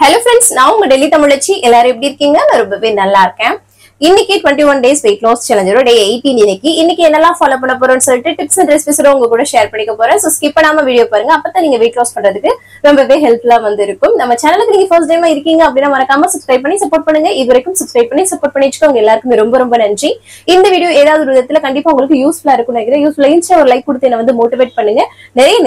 Hello friends, நான் உங்க டெல்லி தமிழச்சி எல்லாரும் எப்படி இருக்கீங்க? நான் ரொம்பவே நல்லா இருக்கேன். இன்னைக்கு 21 days weight loss challenge day 18 இன்னைக்கு என்னெல்லாம் ஃபாலோ பண்ண போறோம்னு சொல்லிட்டு டிப்ஸ் அண்ட் ரெசிபிஸ் உங்க கூட ஷேர் பண்ணிக்க போறேன். சோ ஸ்கிப் பண்ணாம வீடியோ பாருங்க. அப்பதான் நீங்க weight loss பண்றதுக்கு ரொம்பவே ஹெல்ப்ஃபுல்லா இருக்கும். நம்ம சேனலுக்கு நீங்க ஃபர்ஸ்ட் டைமா இருக்கீங்க அப்படினா மறக்காம சப்ஸ்கிரைப் பண்ணி சப்போர்ட் பண்ணுங்க. இதுவரைக்கும் சப்ஸ்கிரைப் பண்ணி சப்போர்ட் பண்ணிச்சுக்கோங்க. எல்லாருக்கும் ரொம்ப நன்றி. இந்த வீடியோ ஏதாவது ஒரு விதத்துல கண்டிப்பா உங்களுக்கு யூஸ்ஃபுல்லா இருக்கும்னு நினைக்கிறேன். யூஸ்ஃபுல்லா இருந்துச்சு ஒரு லைக் கொடுத்து என்ன வந்து மோட்டிவேட் பண்ணுங்க.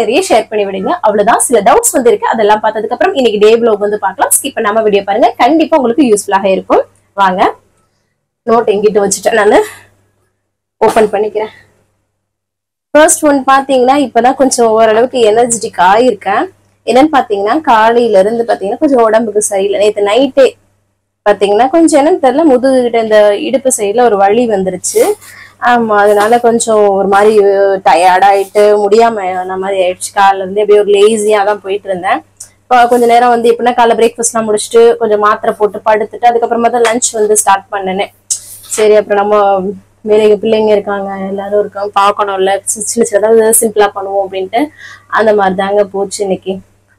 நிறைய ஷேர் பண்ணி விடுங்க. அவ்வளவுதான். சில டவுட்ஸ் வந்து இருக்கு. அதெல்லாம் பார்த்ததுக்கு அப்புறம் இன்னைக்கு டே vlog வந்து பார்க்கலாம். ஸ்கிப் பண்ணாம வீடியோ பாருங்க. கண்டிப்பா உங்களுக்கு யூஸ்ஃபுல்லாக இருக்கும். வாங்க நோட் எங்கிட்ட வச்சுட்டேன், நான் ஓபன் பண்ணிக்கிறேன். ஃபர்ஸ்ட் ஒன் பாத்தீங்கன்னா இப்பதான் கொஞ்சம் ஓரளவுக்கு எனர்ஜெட்டிக் ஆயிருக்கேன். என்னன்னு பாத்தீங்கன்னா காலையில இருந்து பாத்தீங்கன்னா கொஞ்சம் உடம்புக்கு சரியில்லை. நேற்று நைட்டே பாத்தீங்கன்னா கொஞ்சம் என்னன்னு தெரியல, முதுகிட்ட இந்த இடுப்பு சைடுல ஒரு வலி வந்துருச்சு. ஆமா, அதனால கொஞ்சம் ஒரு மாதிரி டயர்ட் ஆயிட்டு முடியாம அந்த மாதிரி ஆயிடுச்சு. காலைல இருந்து அப்படியே ஒரு லேசியா தான் போயிட்டு இருந்தேன். கொஞ்ச நேரம் வந்து எப்படின்னா காலைல பிரேக்ஃபாஸ்ட் எல்லாம் முடிச்சுட்டு கொஞ்சம் மாத்திரை போட்டு படுத்துட்டு அதுக்கப்புறமா தான் லஞ்ச் வந்து ஸ்டார்ட் பண்ணேன். சரி, அப்புறம் நம்ம வேலைக்கு பிள்ளைங்க இருக்காங்க, எல்லாரும் இருக்காங்க, பார்க்கணும்ல, சின்னதாக சிம்பிளா பண்ணுவோம் அப்படின்ட்டு அந்த மாதிரி தாங்க போச்சு இன்னைக்கு.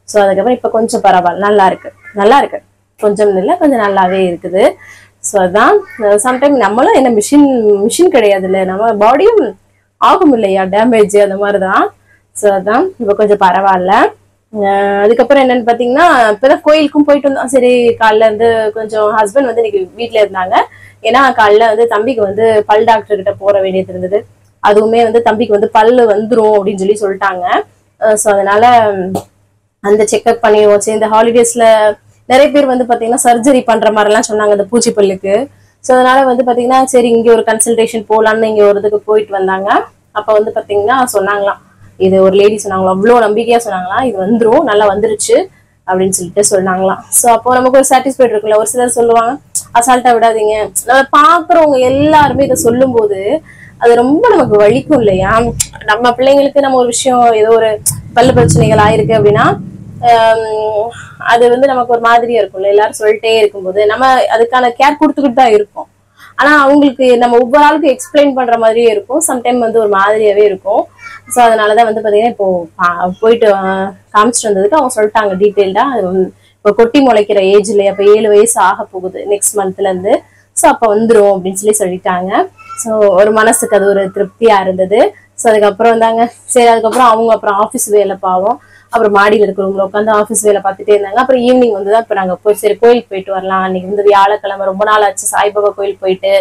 ஸோ அதுக்கப்புறம் இப்ப கொஞ்சம் பரவாயில்ல, நல்லா இருக்கு. கொஞ்சம் இல்லை, கொஞ்சம் நல்லாவே இருக்குது. ஸோ அதான் சம்டைம் நம்மளும் என்ன மிஷின் கிடையாது இல்லை, நம்ம பாடியும் ஆகும் இல்லையா டேமேஜ், அந்த மாதிரிதான். ஸோ அதான் இப்ப கொஞ்சம் பரவாயில்ல. அதுக்கப்புறம் என்னன்னு பாத்தீங்கன்னா இப்பதான் கோயிலுக்கும் போயிட்டு வந்தோம். சரி, காலைல இருந்து கொஞ்சம் ஹஸ்பண்ட் வந்து இன்னைக்கு வீட்டுல இருந்தாங்க. ஏன்னா காலைல வந்து தம்பிக்கு வந்து பல் டாக்டர் கிட்ட போற வேண்டியது இருந்தது. அதுவுமே வந்து தம்பிக்கு வந்து பல்லு வந்துரும் அப்படின்னு சொல்லிட்டாங்க. ஸோ அதனால அந்த செக்அப் பண்ணிடுவோம். இந்த ஹாலிடேஸ்ல நிறைய பேர் வந்து பாத்தீங்கன்னா சர்ஜரி பண்ற மாதிரி எல்லாம் சொன்னாங்க இந்த பூச்சி பல்லுக்கு. ஸோ அதனால வந்து பாத்தீங்கன்னா சரி இங்க ஒரு கன்சல்டேஷன் போலான்னு இங்க ஒரு இதுக்கு போயிட்டு வந்தாங்க. அப்ப வந்து பாத்தீங்கன்னா சொன்னாங்களாம், இது ஒரு லேடி சொன்னாங்களா, அவ்வளவு நம்பிக்கையா சொன்னாங்களா, இது வந்துரும், நல்லா வந்துருச்சு அப்படின்னு சொல்லிட்டு சொன்னாங்களாம். சோ அப்போ நமக்கு ஒரு சாட்டிஸ்ஃபைட் இருக்குல்ல. ஒரு சிலர் சொல்லுவாங்க அசால்ட்டா விடாதீங்க, நம்ம பாக்குறவங்க எல்லாருமே இதை சொல்லும் போது அது ரொம்ப நமக்கு வலிக்கும் இல்லையா. நம்ம பிள்ளைங்களுக்கு நம்ம ஒரு விஷயம் ஏதோ ஒரு பல்லு பிரச்சனைகள் ஆயிருக்கு அப்படின்னா அது வந்து நமக்கு ஒரு மாதிரியா இருக்கும்ல. எல்லாரும் சொல்லிட்டே இருக்கும்போது நம்ம அதுக்கான கேர் கொடுத்துக்கிட்டு தான் இருக்கோம். ஆனா அவங்களுக்கு நம்ம ஒவ்வொரு ஆளுக்கும் எக்ஸ்பிளைன் பண்ற மாதிரியே இருக்கும். சம்டைம் வந்து ஒரு மாதிரியாவே இருக்கும். ஸோ அதனாலதான் வந்து பாத்தீங்கன்னா இப்போ போயிட்டு காமிச்சிட்டு வந்ததுக்கு அவங்க சொல்லிட்டாங்க டீட்டெயில்டா, இப்போ கொட்டி முளைக்கிற ஏஜ்ல அப்ப 7 வயசு ஆக போகுது நெக்ஸ்ட் மந்த்ல இருந்து. ஸோ அப்ப வந்துரும் அப்படின்னு சொல்லிட்டாங்க. ஸோ ஒரு மனசுக்கு அது ஒரு திருப்தியா இருந்தது. ஸோ அதுக்கப்புறம் வந்தாங்க. சரி, அதுக்கப்புறம் அவங்க அப்புறம் ஆஃபீஸ் வேலை பாவம், அப்புறம் மாடியில் இருக்கிறவங்களை உட்காந்து ஆஃபீஸ் வேலை பார்த்துட்டே இருந்தாங்க. அப்புறம் ஈவினிங் வந்துதான் இப்ப நாங்க போய் சரி கோயிலுக்கு போயிட்டு வரலாம், அன்னைக்கு வந்து வியாழக்கிழமை, ரொம்ப நாள் ஆச்சு சாய்பாபா கோயில் போயிட்டு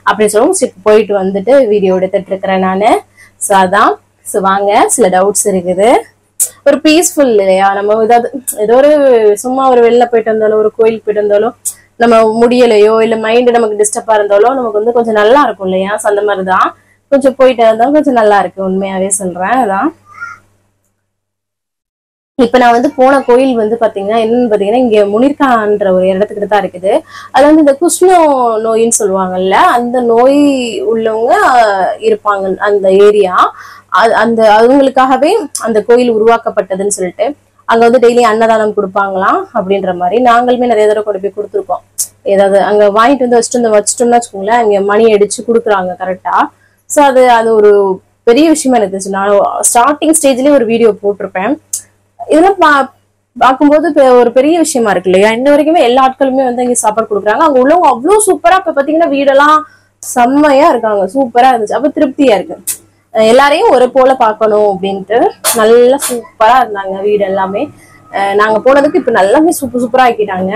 அப்படின்னு சொல்லுவோம். போயிட்டு வந்துட்டு வீடியோ எடுத்துட்டு இருக்கிறேன் நானு. ஸோ அதான். ஸோ வாங்க, சில டவுட்ஸ் இருக்குது. ஒரு பீஸ்ஃபுல் இல்லையா, நம்ம ஏதோ ஒரு சும்மா ஒரு வெளில போயிட்டு வந்தாலும் ஒரு கோயிலுக்கு போயிட்டு வந்தாலும் நம்ம முடியலையோ இல்ல மைண்ட் நமக்கு டிஸ்டர்பா இருந்தாலும் நமக்கு வந்து கொஞ்சம் நல்லா இருக்கும் இல்லையா. அந்த மாதிரிதான் கொஞ்சம் போயிட்டு இருந்தாலும் கொஞ்சம் நல்லா இருக்கு, உண்மையாவே சொல்றேன். அதான் இப்ப நான் வந்து போன கோயில் வந்து பாத்தீங்கன்னா என்னன்னு பாத்தீங்கன்னா இங்க முனிர்கான்ற ஒரு இடத்துக்கிட்ட தான் இருக்குது. அது வந்து இந்த குஷ்ணோ நோயின்னு சொல்லுவாங்கல்ல, அந்த நோய் உள்ளவங்க இருப்பாங்க அந்த ஏரியா. அந்த அவங்களுக்காகவே அந்த கோயில் உருவாக்கப்பட்டதுன்னு சொல்லிட்டு அங்க வந்து டெய்லி அன்னதானம் கொடுப்பாங்களாம் அப்படின்ற மாதிரி நாங்களுமே நிறைய தடவை கொண்டு போய் கொடுத்துருக்கோம். ஏதாவது அங்க வாங்கிட்டு வந்து வச்சுட்டோம்னா வச்சுக்கோங்களேன், அங்க மணி அடிச்சு கொடுக்குறாங்க கரெக்டா. ஸோ அது ஒரு பெரிய விஷயமா இருந்துச்சு. நான் ஸ்டார்டிங் ஸ்டேஜ்லயே ஒரு வீடியோ போட்டிருப்பேன். இதெல்லாம் பார்க்கும்போது ஒரு பெரிய விஷயமா இருக்கு இல்லையா. இன்ன வரைக்குமே எல்லா ஆட்களுமே வந்து அங்க சாப்பாடு கொடுக்குறாங்க. அங்க உள்ளவங்க அவ்வளவு சூப்பரா, இப்ப பாத்தீங்கன்னா வீடெல்லாம் செம்மையா இருக்காங்க, சூப்பரா இருந்துச்சு. அப்ப திருப்தியா இருக்கு. எல்லாரையும் ஒரு போல பார்க்கணும் அப்படின்ட்டு நல்லா சூப்பரா இருந்தாங்க வீடு எல்லாமே. நாங்க போனதுக்கு இப்ப நல்லாமே சூப்பரா ஆக்கிட்டாங்க.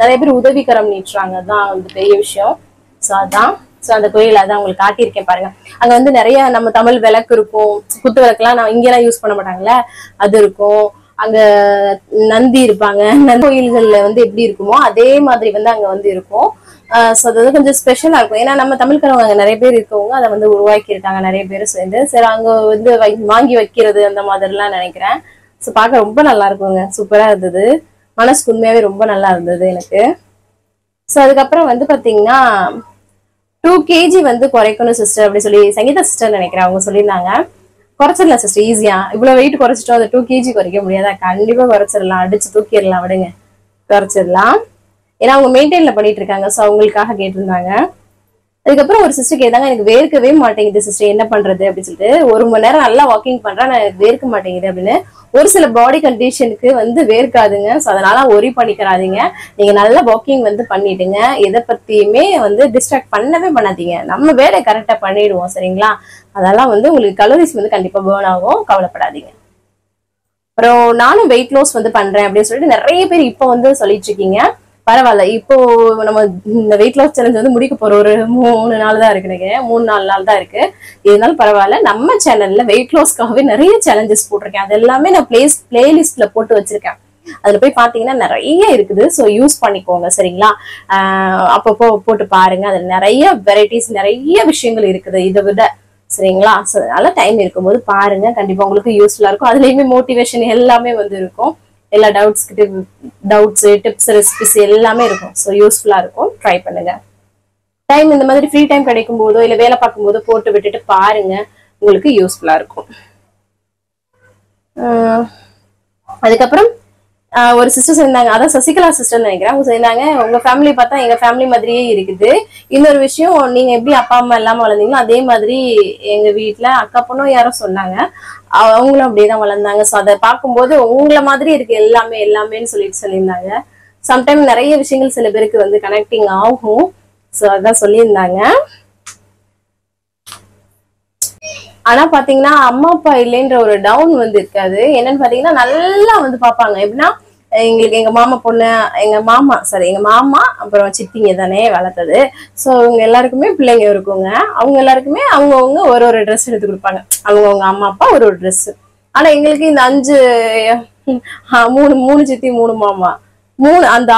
நிறைய பேர் உதவிக்கரம் நீட்டுறாங்க, அதான் வந்து பெரிய விஷயம். ஸோ அதான். ஸோ அந்த கோயில் அதான் உங்களுக்கு காட்டியிருக்கேன் பாருங்க. அங்க வந்து நிறைய நம்ம தமிழ் விளக்கு இருக்கும், குத்து விளக்குலாம் நான் இங்கெல்லாம் யூஸ் பண்ண மாட்டாங்கல்ல, அது இருக்கும். அங்க நந்தி இருப்பாங்க. நந்தி கோயில்கள்ல வந்து எப்படி இருக்குமோ அதே மாதிரி வந்து அங்க வந்து இருக்கும். ஸோ அது வந்து கொஞ்சம் ஸ்பெஷலா இருக்கும். ஏன்னா நம்ம தமிழ்காரவங்க அங்க நிறைய பேர் இருக்கவங்க அதை வந்து உருவாக்கி இருக்காங்க நிறைய பேர் சேர்ந்து. சரி, அங்க வந்து வாங்கி வைக்கிறது அந்த மாதிரிலாம் நினைக்கிறேன். ஸோ பார்க்க ரொம்ப நல்லா இருக்குங்க, சூப்பரா இருந்தது. மனசுக்கு உண்மையாவே ரொம்ப நல்லா இருந்தது எனக்கு. ஸோ அதுக்கப்புறம் வந்து பாத்தீங்கன்னா 2 kg வந்து குறைக்கணும் சிஸ்டர் அப்படி சொல்லி சங்கீதா சிஸ்டர் நினைக்கிறேன் அவங்க சொல்லியிருந்தாங்க. குறைச்சிடலாம் சிஸ்டர் ஈஸியா. இவ்வளவு வெயிட் குறைச்சிட்டோம், அந்த 2 kg குறைக்க முடியாதா? கண்டிப்பா குறைச்சிடலாம், அடிச்சு தூக்கிடலாம், விடுங்க, குறைச்சிடலாம். ஏன்னா அவங்க மெயின்டைன்ல பண்ணிட்டு இருக்காங்க. ஸோ அவங்களுக்காக கேட்டிருந்தாங்க. அதுக்கப்புறம் ஒரு சிஸ்டர் கேட்டாங்க, எனக்கு வேர்க்கவே மாட்டேங்குது சிஸ்டர், என்ன பண்றது அப்படின்னு சொல்லிட்டு. 1 மணி நேரம் நல்லா வாக்கிங் பண்றேன், நான் எனக்கு வேர்க்க மாட்டேங்குது அப்படின்னு. ஒரு சில பாடி கண்டிஷனுக்கு வந்து வேர்க்காதுங்க. ஸோ அதனால ஒரி பண்ணிக்கிறாதீங்க. நீங்க நல்லா வாக்கிங் வந்து பண்ணிடுங்க. எதை பத்தியுமே வந்து டிஸ்ட்ராக்ட் பண்ணவே பண்ணாதீங்க. நம்ம வேலை கரெக்டா பண்ணிடுவோம். சரிங்களா? அதெல்லாம் வந்து உங்களுக்கு கலோரிஸ் வந்து கண்டிப்பா பேர்ன் ஆகும். கவலைப்படாதீங்க. அப்புறம் நானும் வெயிட் லாஸ் வந்து பண்றேன் அப்படின்னு சொல்லிட்டு நிறைய பேர் இப்போ வந்து சொல்லிட்டு இருக்கீங்க. பரவாயில்ல. இப்போ நம்ம இந்த வெயிட் லாஸ் சேலஞ்ச் வந்து முடிக்க போற ஒரு 3 நாள் தான் இருக்கு நினைக்கிறேன். 3-4 நாள் தான் இருக்கு. இருந்தாலும் பரவாயில்ல. நம்ம சேனல்ல வெயிட் லாஸ்க்காகவே நிறைய சேலஞ்சஸ் போட்டிருக்கேன். அது எல்லாமே நான் பிளேலிஸ்ட்ல போட்டு வச்சிருக்கேன். அதுல போய் பாத்தீங்கன்னா நிறைய இருக்குது. ஸோ யூஸ் பண்ணிக்கோங்க. சரிங்களா? அப்பப்போ போட்டு பாருங்க. அதுல நிறைய வெரைட்டிஸ், நிறைய விஷயங்கள் இருக்குது இதை விட. சரிங்களா? ஸோ அதனால டைம் இருக்கும்போது பாருங்க. கண்டிப்பா உங்களுக்கு யூஸ்ஃபுல்லா இருக்கும். அதுலயுமே மோட்டிவேஷன் எல்லாமே வந்து இருக்கும். எல்லா டவுட்ஸ், டிப்ஸ், ரெசிபிஸ் எல்லாமே இருக்கும். ஸோ யூஸ்ஃபுல்லா இருக்கும். ட்ரை பண்ணுங்க. டைம் இந்த மாதிரி ஃப்ரீ டைம் கிடைக்கும் போதோ இல்ல வேலை பார்க்கும் போதோ போட்டு விட்டுட்டு பாருங்க. உங்களுக்கு யூஸ்ஃபுல்லா இருக்கும். அதுக்கப்புறம் ஒரு சிஸ்டர் சேர்ந்தாங்க. அதான் சசிகலா சிஸ்டர் நினைக்கிறேன். அவங்க சேர்ந்தாங்க, உங்க ஃபேமிலி பார்த்தா எங்க ஃபேமிலி மாதிரியே இருக்குது. இன்னொரு விஷயம், நீங்க எப்படி அப்பா அம்மா இல்லாம வளர்ந்தீங்களோ அதே மாதிரி எங்க வீட்டுல அக்கா பொண்ணும் யாரும் சொன்னாங்க. அவங்களும் அப்படியேதான் வளர்ந்தாங்க. ஸோ அதை பார்க்கும்போது உங்களை மாதிரி இருக்கு எல்லாமேன்னு சொல்லியிருந்தாங்க. சம்டைம் நிறைய விஷயங்கள் சில பேருக்கு வந்து கனெக்டிங் ஆகும். ஸோ அதான் சொல்லியிருந்தாங்க. ஆனா பாத்தீங்கன்னா அம்மா அப்பா இல்லைன்ற ஒரு டவுன் வந்து இருக்காது. என்னன்னு பாத்தீங்கன்னா நல்லா வந்து பாப்பாங்க. எப்படின்னா எங்களுக்கு எங்க மாமா அப்புறம் சித்திங்க தானே வளர்த்தது. சோ அவங்க எல்லாருக்குமே பிள்ளைங்க இருக்குங்க. அவங்க எல்லாருக்குமே அவங்கவுங்க ஒரு ட்ரெஸ் எடுத்து கொடுப்பாங்க. அவங்கவுங்க அம்மா அப்பா ஒரு ட்ரெஸ். ஆனா எங்களுக்கு இந்த 3 சித்தி 3 மாமா அந்த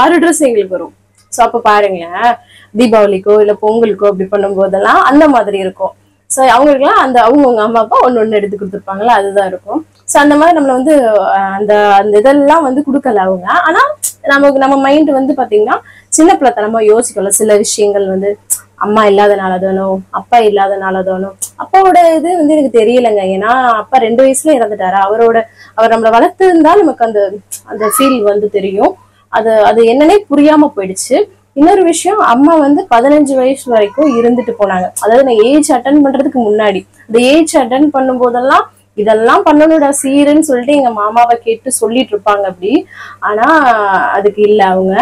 6 ட்ரெஸ் எங்களுக்கு வரும். சோ அப்ப பாருங்களேன், தீபாவளிக்கோ இல்ல பொங்கலுக்கோ அப்படி பண்ணும் போதெல்லாம் அந்த மாதிரி இருக்கும். ஸோ அவங்களுக்குலாம் அந்த அவங்கவுங்க அம்மா அப்பா ஒன்னு எடுத்து கொடுத்துருப்பாங்களா, அதுதான் இருக்கும். ஸோ அந்த மாதிரி நம்மள வந்து அந்த இதெல்லாம் வந்து கொடுக்கல அவங்க. ஆனா நம்ம மைண்ட் வந்து பாத்தீங்கன்னா சின்ன பிள்ளைத்தனமா யோசிக்கல. சில விஷயங்கள் வந்து அம்மா இல்லாதனால தானோ, அப்பா இல்லாதனால தானோ. அப்பாவோட இது வந்து எனக்கு தெரியலைங்க. ஏன்னா அப்பா 2 வயசுல இறந்துட்டாரு. அவர் நம்மளை வளர்த்து இருந்தா நமக்கு அந்த ஃபீல் வந்து தெரியும். அது என்னன்னே புரியாம போயிடுச்சு. இன்னொரு விஷயம், அம்மா வந்து 15 வயசு வரைக்கும் இருந்துட்டு போனாங்க. அதாவது நான் ஏஜ் அட்டன் பண்றதுக்கு முன்னாடி, இந்த ஏஜ் அட்டன் பண்ணும் போதெல்லாம் இதெல்லாம் பண்ணணும்டா சீருன்னு சொல்லிட்டு எங்க மாமாவை கேட்டு சொல்லிட்டு இருப்பாங்க அப்படி. ஆனா அதுக்கு இல்ல அவங்க.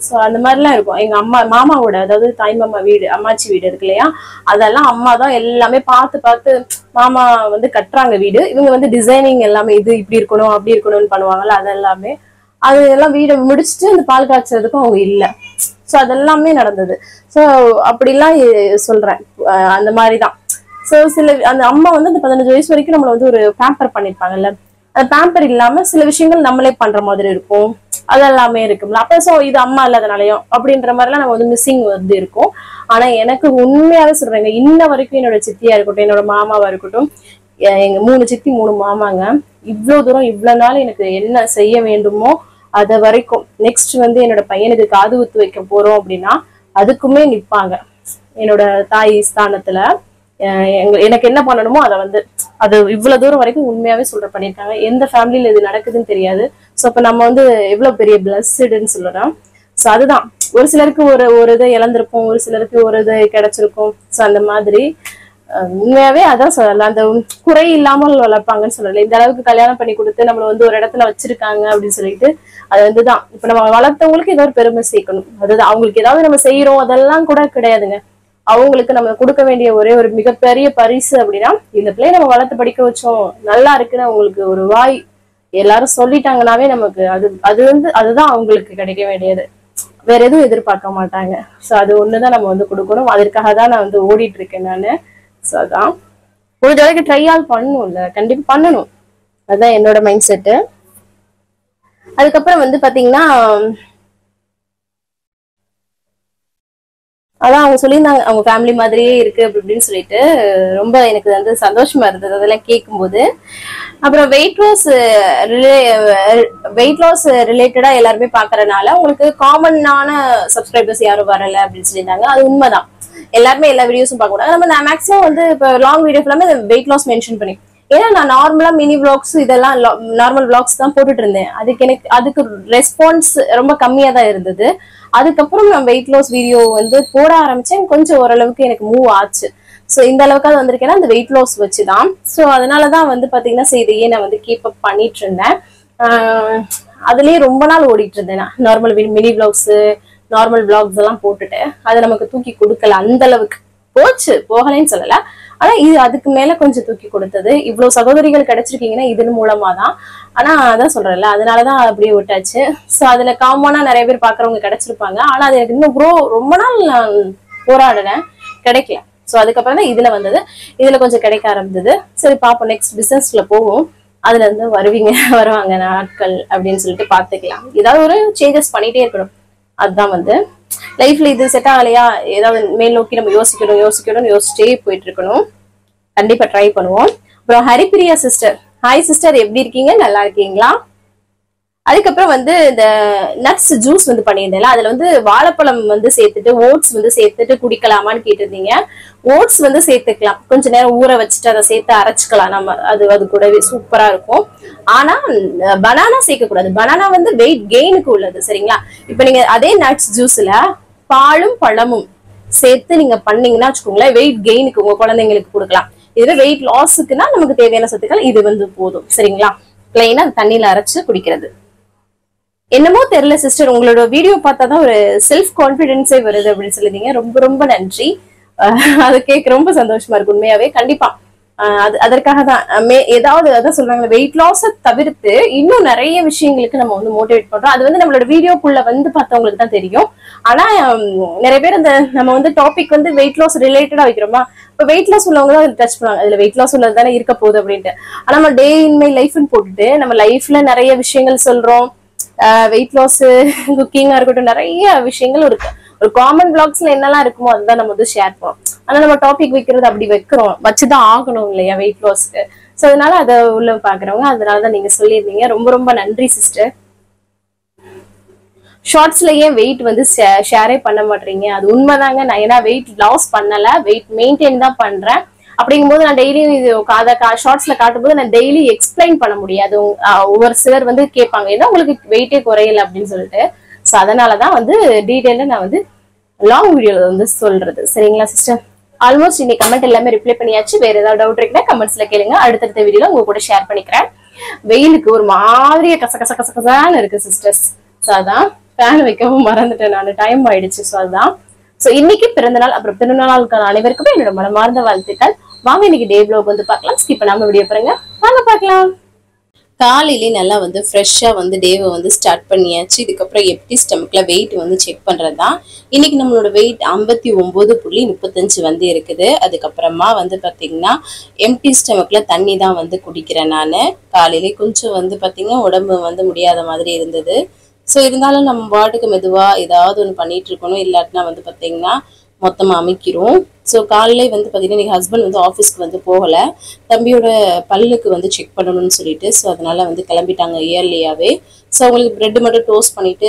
சோ அந்த மாதிரிலாம் இருக்கும். எங்க மாமாவோட, அதாவது தாய் மாமா வீடு, அம்மாச்சி வீடு இருக்கு இல்லையா, அதெல்லாம் அம்மா தான் எல்லாமே பார்த்து மாமா வந்து கட்டுறாங்க வீடு. இவங்க வந்து டிசைனிங் எல்லாமே இது இப்படி இருக்கணும் அப்படி இருக்கணும்னு பண்ணுவாங்கல்ல, அதெல்லாமே அதெல்லாம் வீடை முடிச்சுட்டு அந்த பால் காய்ச்சறதுக்கும் அவங்க இல்ல. சோ அதெல்லாமே நடந்தது. சோ அப்படிலாம் சொல்றேன். அந்த மாதிரிதான். சோ அந்த அம்மா வந்து அந்த 15 வயசு வரைக்கும் நம்மள வந்து ஒரு பேம்பர் பண்ணிருப்பாங்கல்ல, அந்த பேம்பர் இல்லாம சில விஷயங்கள் நம்மளே பண்ற மாதிரி இருக்கும். அதெல்லாமே இருக்கும்ல. அப்ப சோ இது அம்மா இல்லாதனாலயும் அப்படின்ற மாதிரி எல்லாம் நம்ம வந்து மிஸ்ஸிங் வந்து இருக்கும். ஆனா எனக்கு உண்மையாவே சொல்றேங்க, இன்ன வரைக்கும் என்னோட சித்தியா இருக்கட்டும், என்னோட மாமாவா இருக்கட்டும், எங்க 3 சித்தி 3 மாமாங்க இவ்வளவு தூரம் இவ்வளவு நாள் எனக்கு என்ன செய்ய வேண்டுமோ அத வரைக்கும், நெக்ஸ்ட் வந்து என்னோட பையனுக்கு காது குத்து வைக்க போறோம் அப்படின்னா அதுக்குமே நிப்பாங்க. என்னோட தாய் ஸ்தானத்துல எனக்கு என்ன பண்ணணுமோ அதை வந்து அது இவ்வளவு தூரம் வரைக்கும் உண்மையாவே பண்ணிருக்காங்க. எந்த ஃபேமிலியில இது நடக்குதுன்னு தெரியாது. சோ அப்ப நம்ம வந்து எவ்வளவு பெரிய பிளஸ்டுன்னு சொல்லலாம். சோ அதுதான், ஒரு சிலருக்கு ஒரு இதை இழந்திருப்போம், ஒரு சிலருக்கு ஒரு இது கிடைச்சிருக்கும். சோ அந்த மாதிரி உண்மையாவே அதான் சொல்லலாம், அந்த குறை இல்லாமல் வளர்ப்பாங்கன்னு சொல்லல. இந்த அளவுக்கு கல்யாணம் பண்ணி கொடுத்து நம்மள வந்து ஒரு இடத்துல வச்சிருக்காங்க அப்படின்னு சொல்லிட்டு அது வந்துதான் இப்ப நம்ம வளர்த்தவங்களுக்கு ஏதாவது பெருமை சேர்க்கணும். அதுதான், அவங்களுக்கு ஏதாவது நம்ம செய்யறோம் அதெல்லாம் கூட கிடையாதுங்க. அவங்களுக்கு நம்ம கொடுக்க வேண்டிய ஒரே ஒரு மிகப்பெரிய பரிசு அப்படின்னா, இந்த பிள்ளைய நம்ம வளர்த்து படிக்க வச்சோம், நல்லா இருக்குன்னு அவங்களுக்கு ஒரு வாய் எல்லாரும் சொல்லிட்டாங்கன்னாவே நமக்கு அது வந்து அதுதான் அவங்களுக்கு கிடைக்க வேண்டியது. வேற எதுவும் எதிர்பார்க்க மாட்டாங்க. சோ அது ஒண்ணுதான் நம்ம வந்து கொடுக்கணும். அதற்காக தான் நான் வந்து ஓடிட்டு இருக்கேன் நானு. சோ அதான், முடிஞ்ச அளவுக்கு ட்ரை ஆல் பண்ணணும்ல, கண்டிப்பா பண்ணணும். அதுதான் என்னோட மைண்ட் செட்டு. அதுக்கப்புறம் வந்து பாத்தீங்கன்னா அதான் அவங்க சொல்லியிருந்தாங்க, அவங்க ஃபேமிலி மாதிரியே இருக்கு அப்படி இப்படின்னு சொல்லிட்டு ரொம்ப எனக்கு வந்து சந்தோஷமா இருந்தது அதெல்லாம் கேட்கும்போது. அப்புறம் வெயிட் லாஸ் ரிலேட்டடா எல்லாருமே பாக்குறதுனால உங்களுக்கு காமனான சப்ஸ்கிரைபர்ஸ் யாரும் வரல அப்படின்னு சொல்லியிருந்தாங்க. அது உண்மைதான். எல்லாருமே எல்லா வீடியோஸும் பார்க்க கூடாது. நம்ம மேக்ஸிமம் வந்து இப்போ லாங் வீடியோ எல்லாமே வெயிட் லாஸ் மென்ஷன் பண்ணி, ஏன்னா நான் நார்மலா மினி விளாக்ஸ் இதெல்லாம் நார்மல் விளாக்ஸ் தான் போட்டுட்டு இருந்தேன். அதுக்கு ரெஸ்பான்ஸ் ரொம்ப கம்மியா தான் இருந்தது. அதுக்கப்புறம் நான் வெயிட் லாஸ் வீடியோ வந்து போட ஆரம்பிச்சேன். கொஞ்சம் ஓரளவுக்கு எனக்கு மூவ் ஆச்சு. ஸோ இந்த அளவுக்காவது வந்திருக்கேன்னா அந்த வெயிட் லாஸ் வச்சுதான். ஸோ அதனாலதான் வந்து பாத்தீங்கன்னா சரி இதையே நான் வந்து கீப் அப் பண்ணிட்டு இருந்தேன். அதுலயே ரொம்ப நாள் ஓடிட்டு இருந்தேன். நான் normal mini vlogs, normal vlogs எல்லாம் போட்டுட்டு அது நமக்கு தூக்கி கொடுக்கல. அந்த அளவுக்கு போச்சு, போகலைன்னு சொல்லல. ஆனா இது அதுக்கு மேல கொஞ்சம் தூக்கி கொடுத்தது. இவ்வளவு சகோதரிகள் கிடைச்சிருக்கீங்கன்னா இதன் மூலமா தான். ஆனா அதான் சொல்றேன்ல, அதனாலதான் அப்படியே விட்டாச்சு. சோ அதுல காமனா நிறைய பேர் பாக்குறவங்க கிடைச்சிருப்பாங்க. ஆனா அது எனக்கு இன்னும் ரொம்ப நாள் நான் போராடினேன், கிடைக்கல. சோ அதுக்கப்புறம் தான் இதுல வந்தது. இதுல கொஞ்சம் கிடைக்க ஆரம்பிச்சது. சரி பாப்போம், நெக்ஸ்ட் பிசினஸ்ல போவோம், அதுல இருந்து வருவாங்க நாட்கள் அப்படின்னு சொல்லிட்டு பாத்துக்கலாம். ஏதாவது ஒரு சேஞ்சஸ் பண்ணிட்டே இருக்கணும். அதுதான் வந்து லைஃப்ல இது செட் ஆகலையா, ஏதாவது மேல் நோக்கி நம்ம யோசிக்கணும்னு யோசிச்சே போயிட்டு இருக்கணும். கண்டிப்பா ட்ரை பண்ணுவோம். அப்புறம் ஹரிப்பிரியா சிஸ்டர், ஹாய் சிஸ்டர், எப்படி இருக்கீங்க, நல்லா இருக்கீங்களா? அதுக்கப்புறம் வந்து இந்த நட்ஸ் ஜூஸ் வந்து பண்ணியிருந்தேன். அதுல வந்து வாழைப்பழம் வந்து சேர்த்துட்டு ஓட்ஸ் வந்து சேர்த்துட்டு குடிக்கலாமான்னு கேட்டிருந்தீங்க. ஓட்ஸ் வந்து சேர்த்துக்கலாம், கொஞ்ச நேரம் ஊற வச்சுட்டு அதை சேர்த்து அரைச்சுக்கலாம் நம்ம. அது கூடவே சூப்பரா இருக்கும். ஆனா பனானா சேர்க்க கூடாது. பனானா வந்து வெயிட் கெயினுக்கு உள்ளது, சரிங்களா? இப்ப நீங்க அதே நட்ஸ் ஜூஸ்ல பாலும் பழமும் சேர்த்து நீங்க பண்ணீங்கன்னா வச்சுக்கோங்களேன், வெயிட் கெயினுக்கு உங்க குழந்தைங்களுக்கு கொடுக்கலாம். இதுவே வெயிட் லாஸுக்குன்னா நமக்கு தேவையான சத்துக்கள் இது வந்து போதும், சரிங்களா? பிளைனா தண்ணியில அரைச்சு குடிக்கிறது. என்னமோ தெரியல சிஸ்டர், உங்களோட வீடியோ பார்த்தாதான் ஒரு செல்ஃப் கான்பிடென்ஸே வருது அப்படின்னு சொல்லிருந்தீங்க. ரொம்ப ரொம்ப நன்றி. அதை கேட்க ரொம்ப சந்தோஷமா இருக்கு உண்மையாவே. கண்டிப்பா அதற்காக தான் ஏதாவது அதான் சொல்றாங்க, வெயிட் லாஸை தவிர்த்து இன்னும் நிறைய விஷயங்களுக்கு நம்ம வந்து மோட்டிவேட் பண்றோம். அது வந்து நம்மளோட வீடியோக்குள்ள வந்து பார்த்தவங்களுக்கு தான் தெரியும். ஆனா நிறைய பேர் அந்த நம்ம வந்து டாபிக் வந்து வெயிட் லாஸ் ரிலேட்டடா வைக்கிறோமா, இப்ப வெயிட் லாஸ் உள்ளவங்க தான் டச் பண்ணுவாங்க, அதுல வெயிட் லாஸ் உள்ளது தானே இருக்க போகுது அப்படின்ட்டு. ஆனா நம்ம டே இன் மை லைஃப்னு போட்டுட்டு நம்ம லைஃப்ல நிறைய விஷயங்கள் சொல்றோம். வெயிட் லாஸ், குக்கிங்கா இருக்கட்டும், நிறைய விஷயங்கள் இருக்கு. ஒரு காமன் பிளாக்ஸ்ல என்னெல்லாம் இருக்குமோ அதுதான் நம்ம வந்து ஷேர் பண்ணுவோம். ஆனா நம்ம டாபிக் வைக்கிறது அப்படி வச்சுதான் ஆகணும் இல்லையா வெயிட் லாஸ்க்கு. சோ அதனால அதை உள்ள பாக்குறவங்க, அதனாலதான் நீங்க சொல்லியிருந்தீங்க. ரொம்ப ரொம்ப நன்றி சிஸ்டர். ஷார்ட்ஸ்ல ஏன் வெயிட் வந்து ஷேரே பண்ண மாட்டீங்க? அது உண்மைதாங்க. நான் ஏன்னா வெயிட் லாஸ் பண்ணல, வெயிட் மெயின்டைன் தான் பண்றேன். அப்படிங்கும்போது நான் டெய்லியும் இது ஷார்ட்ஸ்ல காட்டும் போது நான் டெய்லி எக்ஸ்பிளைன் பண்ண முடியாது. ஒவ்வொரு சிலர் வந்து கேட்பாங்க, ஏன்னா உங்களுக்கு வெயிட்டே குறையல அப்படின்னு சொல்லிட்டு. சோ அதனாலதான் வந்து டீடைல்ல நான் வந்து லாங் வீடியோல வந்து சொல்றது, சரிங்களா சிஸ்டர்? ஆல்மோஸ்ட் இன்னைக்கு கமெண்ட் எல்லாமே ரிப்ளை பண்ணியாச்சு. வேற ஏதாவது டவுட் இருக்குன்னா கமெண்ட்ஸ்ல கேளுங்க, அடுத்தடுத்த வீடியோல உங்க கூட ஷேர் பண்ணிக்கிறேன். வெயிலுக்கு ஒரு மாதிரியா கசகசான்னு இருக்கு சிஸ்டர்ஸ். சோ அதான் ஃபேன் வைக்கவும் மறந்துட்டேன் நான், டைம் ஆயிடுச்சு. சோ அதுதான். சோ இன்னைக்கு பிறந்தநாள் அப்புறம் பிறந்தநாளுக்கான அனைவருக்குமே என்னோட மனமார்ந்த வாழ்த்துக்கள். வாங்க இன்னைக்கு டே வ்ளாக் வந்து பார்க்கலாம். ஸ்கிப் பண்ணாம வீடியோ பாருங்க, வாங்க பார்க்கலாம். காலையிலே நல்லா வந்து ஃப்ரெஷ்ஷாக வந்து டேவை வந்து ஸ்டார்ட் பண்ணியாச்சு. இதுக்கப்புறம் எம்டி ஸ்டமக்கில் வெயிட் வந்து செக் பண்ணுறது தான். இன்றைக்கி நம்மளோட வெயிட் 59.35 வந்து இருக்குது. அதுக்கப்புறமா வந்து பார்த்திங்கன்னா எம்டி ஸ்டமக்கில் தண்ணி தான் வந்து குடிக்கிறேன் நான். காலையிலே கொஞ்சம் வந்து பார்த்திங்கன்னா உடம்பு வந்து முடியாத மாதிரி இருந்தது. ஸோ இருந்தாலும் நம்ம பாட்டுக்கு மெதுவாக ஏதாவது ஒன்று பண்ணிகிட்டு இருக்கணும், இல்லாட்டினா வந்து பார்த்திங்கன்னா மொத்தமாக அமைக்கிறோம். ஸோ காலையிலே வந்து பார்த்தீங்கன்னா இன்னைக்கு ஹஸ்பண்ட் வந்து ஆஃபீஸ்க்கு வந்து போகலை, தம்பியோட பல்லுக்கு வந்து செக் பண்ணணும்னு சொல்லிட்டு. ஸோ அதனால வந்து கிளம்பிட்டாங்க இயர்லியாகவே. ஸோ அவங்களுக்கு பிரெட் மட்டும் டோஸ்ட் பண்ணிவிட்டு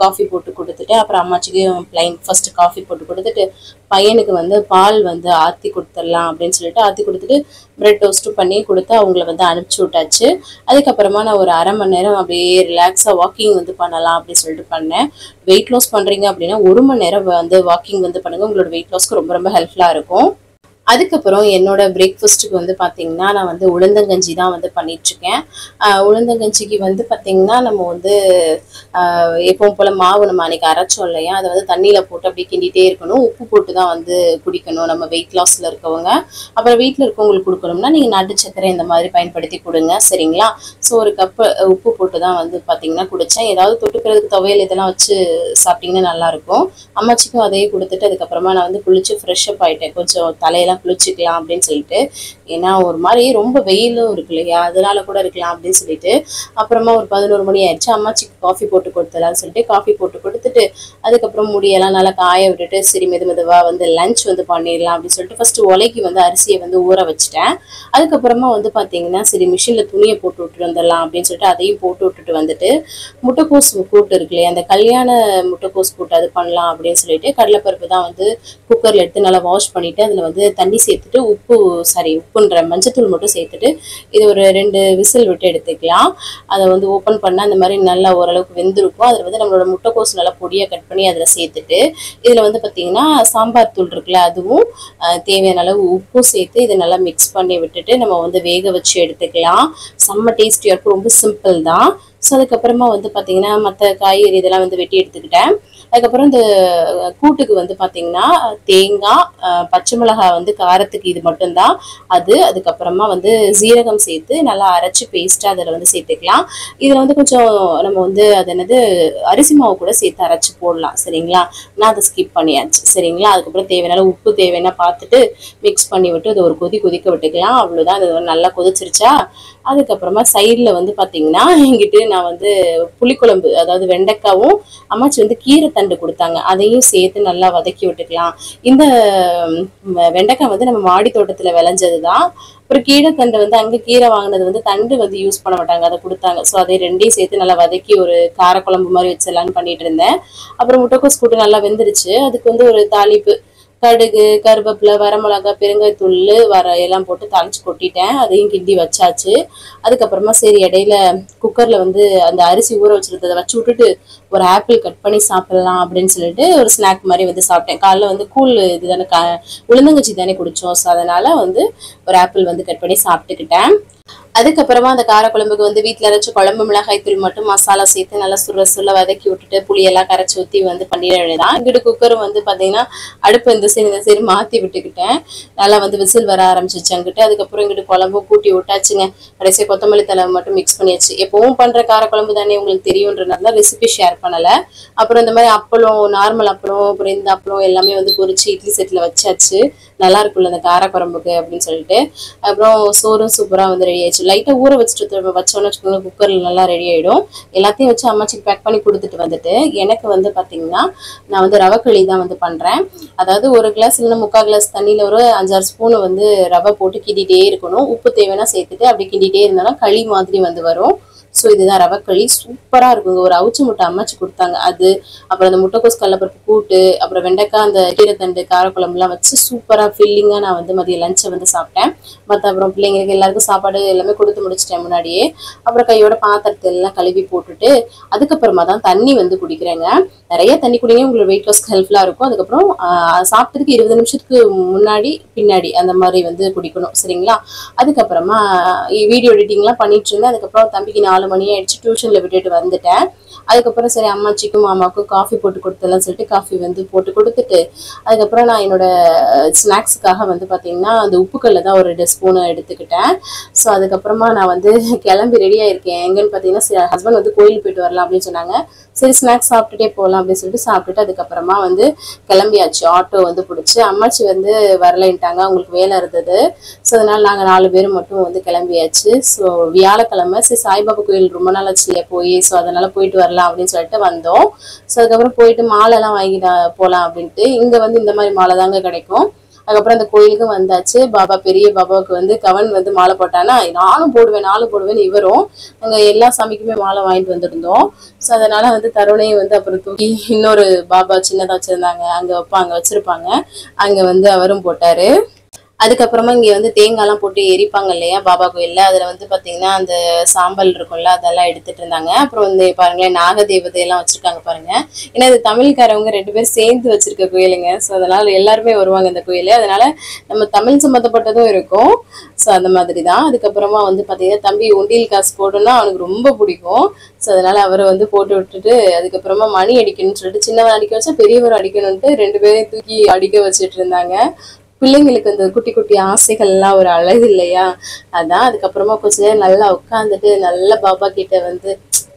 காஃபி போட்டு கொடுத்துட்டு, அப்புறம் அம்மாச்சிக்கு பிளைன் ஃபஸ்ட்டு காஃபி போட்டு கொடுத்துட்டு, பையனுக்கு வந்து பால் வந்து ஆற்றி கொடுத்துடலாம் அப்படின்னு சொல்லிட்டு ஆற்றி கொடுத்துட்டு பிரெட் டோஸ்ட்டும் பண்ணி கொடுத்து அவங்கள வந்து அனுப்பிச்சி விட்டாச்சு. அதுக்கப்புறமா நான் ஒரு அரை மணி நேரம் அப்படியே ரிலாக்ஸாக வாக்கிங் வந்து பண்ணலாம் அப்படின்னு சொல்லிட்டு பண்ணேன். வெயிட் லாஸ் பண்ணுறீங்க அப்படின்னா 1 மணி நேரம் வந்து வாக்கிங் வந்து பண்ணுங்கள், உங்களோட வெயிட் லாஸ்க்கு ரொம்ப ரொம்ப ஹெல்ப்ஃபுல்லாக இருக்கும். அதுக்கப்புறம் என்னோட பிரேக்ஃபாஸ்ட்டுக்கு வந்து பார்த்தீங்கன்னா நான் வந்து உளுந்தங்கஞ்சி தான் வந்து பண்ணிகிட்ருக்கேன். உளுந்தங்கஞ்சிக்கு வந்து பார்த்திங்கன்னா நம்ம வந்து எப்பவும் போல் மாவு நம்ம அன்றைக்கி அரைச்சோம் இல்லையா, அதை வந்து தண்ணியில் போட்டு அப்படியே கிண்டிகிட்டே இருக்கணும். உப்பு போட்டு தான் வந்து குடிக்கணும் நம்ம வெயிட் லாஸில் இருக்கவங்க. அப்புறம் வீட்டில் இருக்கவங்களுக்கு கொடுக்கணும்னா நீங்கள் நாட்டு சர்க்கரை இந்த மாதிரி பயன்படுத்தி கொடுங்க, சரிங்களா? ஸோ ஒரு கப்பு உப்பு போட்டு தான் வந்து பார்த்திங்கன்னா குடித்தேன். ஏதாவது தொட்டுக்கிறதுக்கு துவையல் இதெல்லாம் வச்சு சாப்பிட்டிங்கன்னா நல்லாயிருக்கும். அம்மாச்சிக்கும் அதையே கொடுத்துட்டு அதுக்கப்புறமா நான் வந்து குளிச்சு ஃப்ரெஷ்அப் ஆகிட்டேன். கொஞ்சம் தலையெல்லாம் குளிச்சுக்கலாம் அப்படின்னு சொல்லிட்டு, ஏன்னா ஒரு மாதிரி ரொம்ப வெயிலும் இருக்கு இல்லையா, அதனால கூட இருக்கலாம் அப்படின்னு சொல்லிட்டு. அப்புறமா ஒரு 11 மணி ஆயிடுச்சு. அம்மாச்சிக்கு காஃபி போட்டு கொடுத்தலான்னு சொல்லிட்டு காஃபி போட்டு கொடுத்துட்டு அதுக்கப்புறம் முடியெல்லாம் நல்லா காய விட்டுட்டு சரி மெதுவாக வந்து லஞ்ச் வந்து பண்ணிடலாம் அப்படின்னு சொல்லிட்டு ஃபர்ஸ்ட் உலைக்கு வந்து அரிசியை வந்து ஊற வச்சுட்டேன். அதுக்கப்புறமா வந்து பார்த்தீங்கன்னா சரி மிஷினில் துணியை போட்டு விட்டுட்டு வந்துடலாம் அப்படின்னு சொல்லிட்டு அதையும் போட்டு விட்டுட்டு வந்துட்டு முட்டைக்கோஸ் கூட்டு இருக்கு இல்லையா, அந்த கல்யாண முட்டைக்கோஸ் கூட்டு அது பண்ணலாம் அப்படின்னு சொல்லிட்டு கடலைப்பருப்பு தான் வந்து குக்கரில் எடுத்து நல்லா வாஷ் பண்ணிட்டு அதில் வந்து தண்ணி சேர்த்துட்டு உப்புன்ற மஞ்சத்தூள் மட்டும் சேர்த்துட்டு இது ஒரு 2 விசில் விட்டு எடுத்துக்கலாம். அதை வந்து ஓப்பன் பண்ணால் அந்த மாதிரி நல்லா ஓரளவுக்கு வெந்திருக்கும். அதில் வந்து நம்மளோட முட்டைக்கோஸ் நல்லா பொடியாக கட் பண்ணி அதில் சேர்த்துட்டு இதில் வந்து பார்த்திங்கன்னா சாம்பார் தூள் இருக்குல்ல, அதுவும் தேவையான அளவு உப்பும் சேர்த்து இதை நல்லா மிக்ஸ் பண்ணி விட்டுட்டு நம்ம வந்து வேக வச்சு எடுத்துக்கலாம். செம்ம டேஸ்டியாக இருக்கும். ரொம்ப சிம்பிள் தான். ஸோ அதுக்கப்புறமா வந்து பார்த்திங்கன்னா மற்ற காய்கறி இதெல்லாம் வந்து வெட்டி எடுத்துக்கிட்டேன். அதுக்கப்புறம் இந்த கூட்டுக்கு வந்து பார்த்திங்கன்னா தேங்காய், பச்சை மிளகாய் வந்து காரத்துக்கு இது மட்டும்தான் அது. அதுக்கப்புறமா வந்து சீரகம் சேர்த்து நல்லா அரைச்சி பேஸ்ட்டாக அதில் வந்து சேர்த்துக்கலாம். இதில் வந்து கொஞ்சம் நம்ம வந்து அது என்னது அரிசி மாவு கூட சேர்த்து அரைச்சி போடலாம். சரிங்களா, நான் அதை ஸ்கிப் பண்ணியாச்சு. சரிங்களா, அதுக்கப்புறம் தேவையான உப்பு தேவையான பார்த்துட்டு மிக்ஸ் பண்ணி விட்டு அதை ஒரு கொதிக்க விட்டுக்கலாம். அவ்வளோதான். அது நல்லா கொதிச்சிருச்சா, அதுக்கப்புறமா சைடில் வந்து பார்த்திங்கன்னா எங்கிட்ட நான் வந்து புளிக்குழம்பு, அதாவது வெண்டைக்காவும் அம்மாச்சி வந்து கீரை தண்டு கொடுத்தாங்க, அதையும் சேர்த்து நல்லா வதக்கி விட்டுக்கலாம். இந்த வெண்டைக்காய் வந்து நம்ம மாடி தோட்டத்தில் விளைஞ்சது தான். அப்புறம் கீரை தண்டு வந்து அங்கே கீரை வாங்கினது வந்து தண்டு வந்து யூஸ் பண்ண மாட்டாங்க, அதை கொடுத்தாங்க. ஸோ அதை ரெண்டையும் சேர்த்து நல்லா வதக்கி ஒரு காரக்குழம்பு மாதிரி வச்சிடலான்னு பண்ணிட்டு இருந்தேன். அப்புறம் முட்டைக்கோஸ் கூட்டு நல்லா வெந்துருச்சு. அதுக்கு வந்து ஒரு தாளிப்பு, கடுகு, கருவேப்பிலை, வரமிளகாய், பெருங்காயத்தூள் எல்லாம் போட்டு தாளிச்சு கொட்டிட்டேன். அதையும் கிண்டி வச்சாச்சு. அதுக்கப்புறமா சரி இடையில குக்கர்ல வந்து அந்த அரிசி ஊற வச்சிருந்ததை வச்சு விட்டுட்டு ஒரு ஆப்பிள் கட் பண்ணி சாப்பிடலாம் அப்படின்னு சொல்லிட்டு ஒரு ஸ்நாக் மாதிரி வந்து சாப்பிட்டேன். காலைல வந்து கூழ் இதுதானே உளுந்தங்கச்சி தானே குடிச்சோம். ஸோ அதனால வந்து ஒரு ஆப்பிள் வந்து கட் பண்ணி சாப்பிட்டுக்கிட்டேன். அதுக்கப்புறமா அந்த காரக்குழம்புக்கு வந்து வீட்டில் அரைச்சி குழம்பு மிளகாய் தூள் மட்டும் மசாலா சேர்த்து நல்லா சுள்ள வதக்கி விட்டுட்டு புளியெல்லாம் கரைச்சி ஊற்றி வந்து பண்ணிட வேண்டியதான். இங்கிட்டு குக்கரும் வந்து பார்த்தீங்கன்னா அடுப்பு இந்த சைடு மாற்றி விட்டுக்கிட்டேன். நல்லா வந்து விசில் வர ஆரம்பிச்சிச்சு அங்கிட்டு. அதுக்கப்புறம் இங்கிட்டு குழம்பும் கூட்டி விட்டாச்சுங்க. கடைசி கொத்தமல்லி தலை மட்டும் மிக்ஸ் பண்ணியாச்சு. எப்பவும் பண்ணுற காரக்குழம்பு தானே உங்களுக்கு தெரியுன்றனால ரெசிபி ஷேர் பண்ணலை. அப்புறம் இந்த மாதிரி அப்பளம், நார்மல் அப்பளம், அப்புறம் இந்த அப்பளம் எல்லாமே வந்து பொரிச்சு இட்லி செட்டில் வச்சாச்சு. நல்லா இருக்குல்ல அந்த காரக்குழம்புக்கு அப்படின்னு சொல்லிட்டு. அப்புறம் சோறும் சூப்பராக வந்து ரெடி ஆயிடுச்சு. லைட்டாக ஊற வச்சுட்டு வச்சோன்னு வச்சுக்கோங்க, குக்கரில் நல்லா ரெடி ஆகிடும். எல்லாத்தையும் வச்சு அம்மாச்சிக்கு பேக் பண்ணி கொடுத்துட்டு வந்துட்டு எனக்கு வந்து பார்த்தீங்கன்னா நான் வந்து ரவை களி தான் வந்து பண்ணுறேன். அதாவது 1 கிளாஸ் இல்லைன்னா 3/4 கிளாஸ் தண்ணியில் ஒரு 5-6 ஸ்பூன் வந்து ரவை போட்டு கிண்டிகிட்டே இருக்கணும். உப்பு தேவைன்னா சேர்த்துட்டு அப்படி கிண்டிகிட்டே இருந்தாலும் களி மாதிரி வந்து வரும். ஸோ இதுதான் ரவை களி. சூப்பராக இருக்குங்க. ஒரு அவிச்சு முட்டை அம்மாச்சி கொடுத்தாங்க, அது அப்புறம் அந்த முட்டைக்கோஸ் கடலைப்பருப்பு கூட்டு, அப்புறம் வெண்டைக்காய், அந்த கீரைத்தண்டு, காரக்குழம்புலாம் வச்சு சூப்பராக ஃபில்லிங்காக நான் வந்து மதிய லஞ்சை வந்து சாப்பிட்டேன். மற்ற அப்புறம் பிள்ளைங்களுக்கு எல்லாருக்கும் சாப்பாடு எல்லாமே கொடுத்து முடிச்சிட்டேன் முன்னாடியே. அப்புறம் கையோட பாத்திரத்தை எல்லாம் கழுவி போட்டுட்டு அதுக்கப்புறமா தான் தண்ணி வந்து குடிக்கிறேங்க. நிறைய தண்ணி குடிங்க, உங்களுக்கு வெயிட் லாஸ்க்கு ஹெல்ப்ஃபுல்லாக இருக்கும். அதுக்கப்புறம் சாப்பிட்டதுக்கு 20 நிமிஷத்துக்கு முன்னாடி பின்னாடி அந்த மாதிரி வந்து குடிக்கணும். சரிங்களா, அதுக்கப்புறமா வீடியோ எடிட்டிங்லாம் பண்ணிட்டு இருந்தேன். அதுக்கப்புறம் தம்பிக்கு 4 மணி ஆயிடுச்சு, டியூஷன்ல விட்டுட்டு வந்துட்டேன். அதுக்கப்புறம் சரி அம்மாச்சிக்கும் மாமாவுக்கும் காஃபி போட்டு கொடுத்தலாம் சொல்லிட்டு காஃபி வந்து போட்டு கொடுத்துட்டு அதுக்கப்புறம் நான் என்னோட ஸ்நாக்ஸுக்காக வந்து பார்த்தீங்கன்னா அந்த உப்புக்கல்ல தான் ஒரு 2 ஸ்பூன் எடுத்துக்கிட்டேன். ஸோ அதுக்கப்புறமா நான் வந்து கிளம்பி ரெடியாக இருக்கேன். எங்கன்னு பார்த்தீங்கன்னா ஹஸ்பண்ட் வந்து கோயிலுக்கு போயிட்டு வரலாம் அப்படின்னு சொன்னாங்க. சரி ஸ்நாக்ஸ் சாப்பிட்டுட்டே போகலாம் அப்படின்னு சொல்லிட்டு சாப்பிட்டுட்டு அதுக்கப்புறமா வந்து கிளம்பியாச்சு. ஆட்டோ வந்து பிடிச்சி அம்மாச்சி வந்து வரலைன்ட்டாங்க, அவங்களுக்கு வேலை இருந்தது. ஸோ அதனால நாங்கள் 4 பேர் மட்டும் வந்து கிளம்பியாச்சு. ஸோ வியாழக்கிழமை சரி சாய்பாபா கோயில் ரொம்ப நாள் ஆச்சு போய், ஸோ அதனால போயிட்டு வரலாம் அப்படின்னு சொல்லிட்டு வந்தோம். ஸோ அதுக்கப்புறம் போயிட்டு மாலைலாம் வாங்கிட்டு போகலாம் அப்படின்ட்டு. இங்கே வந்து இந்த மாதிரி மாலை தாங்க கிடைக்கும். அதுக்கப்புறம் அந்த கோயிலுக்கும் வந்தாச்சு. பாபா பெரிய பாபாவுக்கு வந்து கவன் வந்து மாலை போட்டானா நானும் போடுவேன் இவரும் அங்கே எல்லா சாமிக்குமே மாலை வாங்கிட்டு வந்துருந்தோம். ஸோ அதனால வந்து தருணையும் வந்து அப்புறம் தூக்கி இன்னொரு பாபா சின்னதாக வச்சுருந்தாங்க அங்கே வச்சிருப்பாங்க, அங்கே வந்து அவரும் போட்டாரு. அதுக்கப்புறமா இங்கே வந்து தேங்காய்லாம் போட்டு எரிப்பாங்க இல்லையா பாபா கோயிலில், அதில் வந்து பார்த்தீங்கன்னா அந்த சாம்பல் இருக்கும்ல அதெல்லாம் எடுத்துட்டு இருந்தாங்க. அப்புறம் வந்து பாருங்களேன் நாகதேவதையெல்லாம் வச்சுருக்காங்க பாருங்கள். ஏன்னா இது தமிழ்காரவங்க 2 பேர் சேர்ந்து வச்சுருக்க கோயிலுங்க. ஸோ அதனால் எல்லாருமே வருவாங்க இந்த கோயில், அதனால் நம்ம தமிழ் சம்மந்தப்பட்டதும் இருக்கும். ஸோ அந்த மாதிரி தான். அதுக்கப்புறமா வந்து பார்த்தீங்கன்னா தம்பி உண்டியல் காசு போடணும்னா அவனுக்கு ரொம்ப பிடிக்கும். ஸோ அதனால் அவரை வந்து போட்டு விட்டுட்டு அதுக்கப்புறமா மணி அடிக்கணும்னு சொல்லிட்டு சின்னவன் அடிக்க வச்சா பெரியவர் அடிக்கணும்ட்டு 2 பேரையும் தூக்கி அடிக்க வச்சுட்டு இருந்தாங்க. பிள்ளைங்களுக்கு அந்த குட்டி குட்டி ஆசைகள்லாம் ஒரு அழகு இல்லையா, அதான். அதுக்கப்புறமா கொஞ்ச நேரம் நல்லா உட்காந்துட்டு நல்லா பாபா கிட்ட வந்து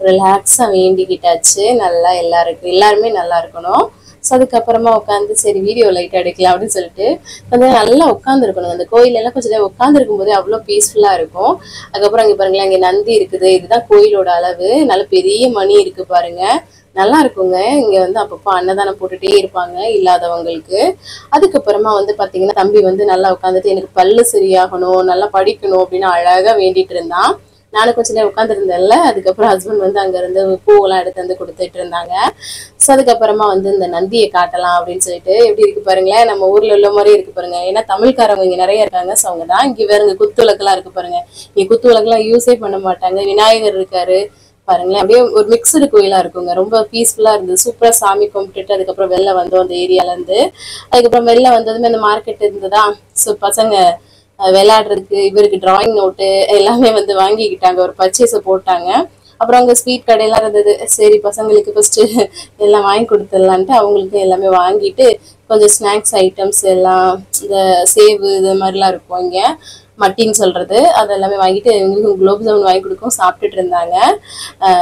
ரிலாக்ஸாக வேண்டிக்கிட்டாச்சு. நல்லா எல்லாருமே நல்லா இருக்கணும். ஸோ அதுக்கப்புறமா உட்காந்து சரி வீடியோ லைட் எடுக்கலாம் அப்படின்னு சொல்லிட்டு கொஞ்சம் நல்லா உட்காந்துருக்கணும். அந்த கோயிலெல்லாம் கொஞ்சம் நேரம் உட்காந்துருக்கும் போதே அவ்வளோ பீஸ்ஃபுல்லாக இருக்கும். அதுக்கப்புறம் இங்கே பாருங்களேன், இங்கே நந்தி இருக்குது. இதுதான் கோயிலோட அளவு. நல்ல பெரிய மணி இருக்குது பாருங்க, நல்லா இருக்குங்க. இங்கே வந்து அப்பப்போ அன்னதானம் போட்டுகிட்டே இருப்பாங்க இல்லாதவங்களுக்கு. அதுக்கப்புறமா வந்து பார்த்தீங்கன்னா தம்பி வந்து நல்லா உட்காந்துட்டு எனக்கு பல்லு சரியாகணும், நல்லா படிக்கணும் அப்படின்னு அழகாக வேண்டிட்டு இருந்தான். நானும் கொஞ்ச நேரம் உட்காந்துருந்தேன்ல, அதுக்கப்புறம் ஹஸ்பண்ட் வந்து அங்க இருந்து பூவெல்லாம் எடுத்து வந்து கொடுத்துட்டு இருந்தாங்க. ஸோ அதுக்கப்புறமா வந்து இந்த நந்தியை காட்டலாம் அப்படின்னு சொல்லிட்டு, எப்படி இருக்கு பாருங்களேன், நம்ம ஊர்ல உள்ள மாதிரி இருக்கு பாருங்க. ஏன்னா தமிழ்காரங்க இங்க நிறைய இருக்காங்க. ஸோ அவங்க தான் இங்க வேற குத்து விளக்குலாம் இருக்கு பாருங்க. இங்க குத்து விளக்குலாம் யூஸே பண்ண மாட்டாங்க. விநாயகர் இருக்காரு பாருங்களேன், அப்படியே ஒரு மிக்சடு கோயிலா இருக்குங்க. ரொம்ப பீஸ்ஃபுல்லா இருந்தது. சூப்பரா சாமி கும்பிட்டுட்டு அதுக்கப்புறம் வெளில வந்தோம் அந்த ஏரியால இருந்து. அதுக்கப்புறம் வெளில வந்ததுமே அந்த மார்க்கெட் இருந்ததா, ஸோ பசங்க விளையாடுறதுக்கு இவருக்கு டிராயிங் நோட்டு எல்லாமே வந்து வாங்கிக்கிட்டாங்க, ஒரு பர்ச்சேஸை போட்டாங்க. அப்புறம் அங்கே ஸ்வீட் கடையெல்லாம் இருந்தது. சரி பசங்களுக்கு ஃபர்ஸ்ட் எல்லாம் வாங்கி கொடுத்துடலான்ட்டு அவங்களுக்கு எல்லாமே வாங்கிட்டு கொஞ்சம் ஸ்நாக்ஸ் ஐட்டம்ஸ் எல்லாம், இந்த சேவு இது மாதிரிலாம் இருக்கும் இங்கே, மட்டின்னு சொல்றது, அது எல்லாமே வாங்கிட்டு எங்களுக்கு குலோப் ஜாமுன் வாங்கி கொடுக்கும் சாப்பிட்டுட்டு இருந்தாங்க.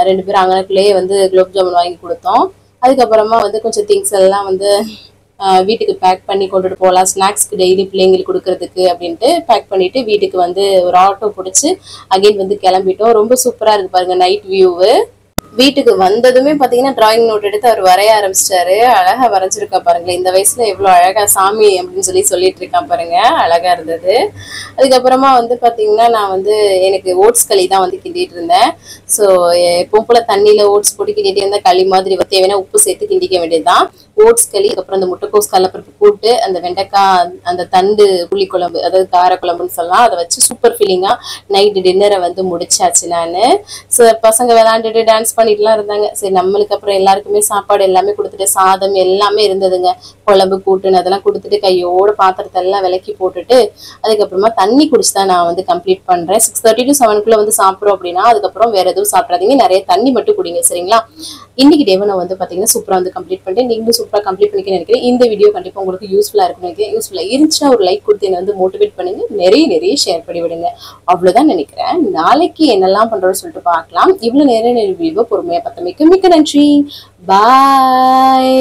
2 பேரும் அங்கனக்குள்ளேயே வந்து குலோப் ஜாமுன் வாங்கி கொடுத்தோம். அதுக்கப்புறமா வந்து கொஞ்சம் திங்ஸ் எல்லாம் வந்து வீட்டுக்கு பேக் பண்ணி கொண்டுட்டு போகலாம், ஸ்நாக்ஸ்க்கு டெய்லி பிள்ளைங்களுக்கு கொடுக்கறதுக்கு அப்படின்ட்டு பேக் பண்ணிட்டு வீட்டுக்கு வந்து ஒரு ஆட்டோ பிடிச்சி அகைன் வந்து கிளம்பிட்டோம். ரொம்ப சூப்பரா இருக்கு பாருங்க நைட் வியூவு. வீட்டுக்கு வந்ததுமே பாத்தீங்கன்னா டிராயிங் நோட் எடுத்து அவர் வரைய ஆரம்பிச்சிட்டாரு. அழகா வரைஞ்சிருக்கா பாருங்களேன், இந்த வயசுல எவ்வளவு அழகா சாமி அப்படின்னு சொல்லிட்டு இருக்கான் பாருங்க, அழகா இருந்தது. அதுக்கப்புறமா வந்து பாத்தீங்கன்னா நான் வந்து எனக்கு ஓட்ஸ் களி தான் வந்து கிண்டிட்டு இருந்தேன். ஸோ எப்பவும் போல தண்ணியில ஓட்ஸ் போட்டு கிண்டிட்டு இருந்தா களி மாதிரி தேவையான உப்பு சேர்த்து கிண்டிக்க வேண்டியதுதான். ஓட்ஸ் களி, அப்புறம் அந்த முட்டைக்கோஸ் கடலைப்பருப்பு கூட்டு, அந்த வெண்டைக்காய், அந்த தண்டு புளி குழம்பு, அதாவது கார குழம்புன்னு சொல்லலாம், அதை வச்சு சூப்பர் ஃபீலிங்கா நைட்டு டின்னரை வந்து முடிச்சாச்சு நானு. ஸோ பசங்க விளையாண்டுட்டு டான்ஸ் பண்ணிட்டுலாம் இருந்தாங்க. சரி நம்மளுக்கு அப்புறம் எல்லாருக்குமே சாப்பாடு எல்லாமே கொடுத்துட்டு, சாதம் எல்லாமே இருந்ததுங்க, குழம்பு கூட்டுன்னு அதெல்லாம் கொடுத்துட்டு கையோட பாத்திரத்தை எல்லாம் விலக்கி போட்டுட்டு அதுக்கப்புறமா தண்ணி குடிச்சுதான் நான் வந்து கம்ப்ளீட் பண்றேன். 6:30 to 7 வந்து சாப்பிட்றோம் அப்படின்னா அதுக்கப்புறம் வேற எதுவும் சாப்பிடாதீங்க, நிறைய தண்ணி மட்டும் குடிங்க, சரிங்களா? இன்னைக்கு டேவை நான் வந்து பாத்தீங்கன்னா சூப்பரா வந்து கம்ப்ளீட் பண்ணிட்டேன். நீங்களும் சூப்பரா கம்ப்ளீட் பண்ணிக்க நினைக்கிறேன். இந்த வீடியோ கண்டிப்பா உங்களுக்கு யூஸ்ஃபுல்லா இருக்குன்னு நினைக்கிறேன். யூஸ்ஃபுல்லா இருந்துச்சுன்னா ஒரு லைக் கொடுத்து என்ன வந்து மோட்டிவேட் பண்ணுங்க, நிறைய ஷேர் பண்ணி விடுங்க. அவ்வளவுதான் நினைக்கிறேன். நாளைக்கு என்னெல்லாம் பண்றோம்னு சொல்லிட்டு பார்க்கலாம். இவ்வளவு நேரம் வீடியோ பொறுமையா பார்த்தமைக்கு மிக்க நன்றி. பாய்.